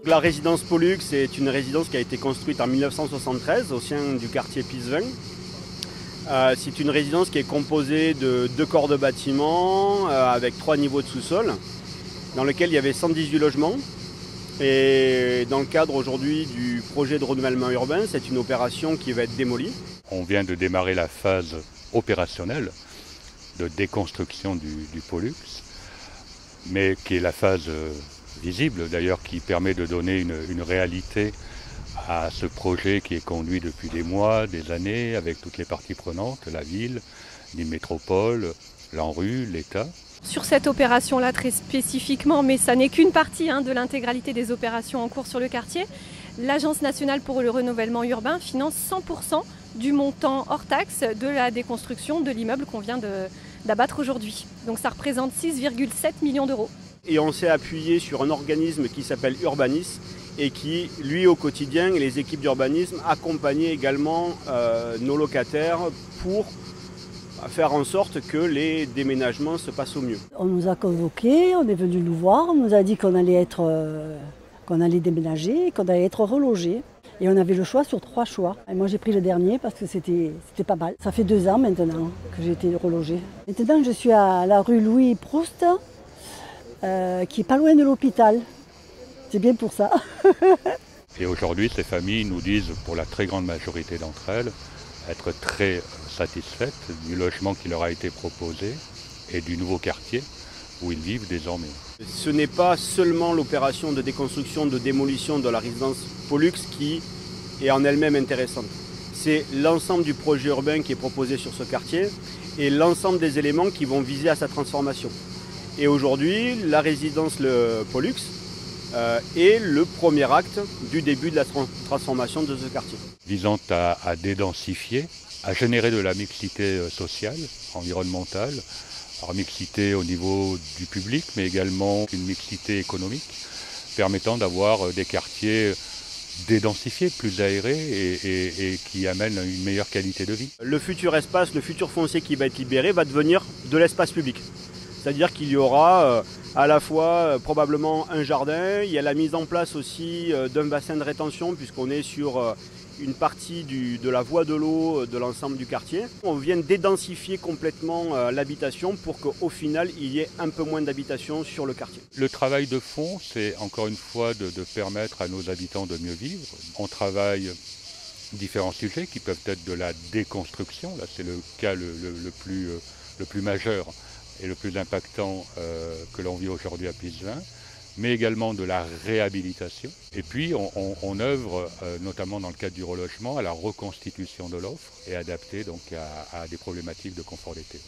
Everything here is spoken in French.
La résidence Pollux est une résidence qui a été construite en 1973 au sein du quartier Pisevin. C'est une résidence qui est composée de 2 corps de bâtiment avec 3 niveaux de sous-sol, dans lequel il y avait 118 logements. Et dans le cadre aujourd'hui du projet de renouvellement urbain, c'est une opération qui va être démolie. On vient de démarrer la phase opérationnelle de déconstruction du Pollux, mais qui est la phase visible d'ailleurs, qui permet de donner une réalité à ce projet qui est conduit depuis des mois, des années, avec toutes les parties prenantes, la ville, l'île métropole, l'ANRU, l'État. Sur cette opération-là très spécifiquement, mais ça n'est qu'une partie de l'intégralité des opérations en cours sur le quartier, l'Agence nationale pour le renouvellement urbain finance 100% du montant hors taxe de la déconstruction de l'immeuble qu'on vient d'abattre aujourd'hui. Donc ça représente 6,7 millions d'euros. Et on s'est appuyé sur un organisme qui s'appelle Urbanis et qui, lui, au quotidien, et les équipes d'urbanisme accompagnaient également nos locataires pour faire en sorte que les déménagements se passent au mieux. On nous a convoqués, on est venu nous voir, on nous a dit qu'on allait déménager, qu'on allait être relogés. Et on avait le choix sur 3 choix. Et moi j'ai pris le dernier parce que c'était pas mal. Ça fait 2 ans maintenant que j'ai été relogée. Maintenant je suis à la rue Louis Proust, qui est pas loin de l'hôpital. C'est bien pour ça. Et aujourd'hui, ces familles nous disent, pour la très grande majorité d'entre elles, être très satisfaites du logement qui leur a été proposé et du nouveau quartier où ils vivent désormais. Ce n'est pas seulement l'opération de déconstruction, de démolition de la résidence Pollux qui est en elle-même intéressante. C'est l'ensemble du projet urbain qui est proposé sur ce quartier et l'ensemble des éléments qui vont viser à sa transformation. Et aujourd'hui, la résidence Pollux est le premier acte du début de la transformation de ce quartier. Visant à dédensifier, à générer de la mixité sociale, environnementale, alors mixité au niveau du public, mais également une mixité économique, permettant d'avoir des quartiers dédensifiés, plus aérés et qui amènent une meilleure qualité de vie. Le futur espace, le futur foncier qui va être libéré va devenir de l'espace public. C'est-à-dire qu'il y aura à la fois probablement un jardin, il y a la mise en place aussi d'un bassin de rétention puisqu'on est sur une partie de la voie de l'eau de l'ensemble du quartier. On vient dédensifier complètement l'habitation pour qu'au final il y ait un peu moins d'habitation sur le quartier. Le travail de fond, c'est encore une fois de permettre à nos habitants de mieux vivre. On travaille différents sujets qui peuvent être de la déconstruction, là c'est le cas le plus majeur et le plus impactant que l'on vit aujourd'hui à Pisevin, mais également de la réhabilitation. Et puis on œuvre, notamment dans le cadre du relogement, à la reconstitution de l'offre et adaptée donc à des problématiques de confort d'été.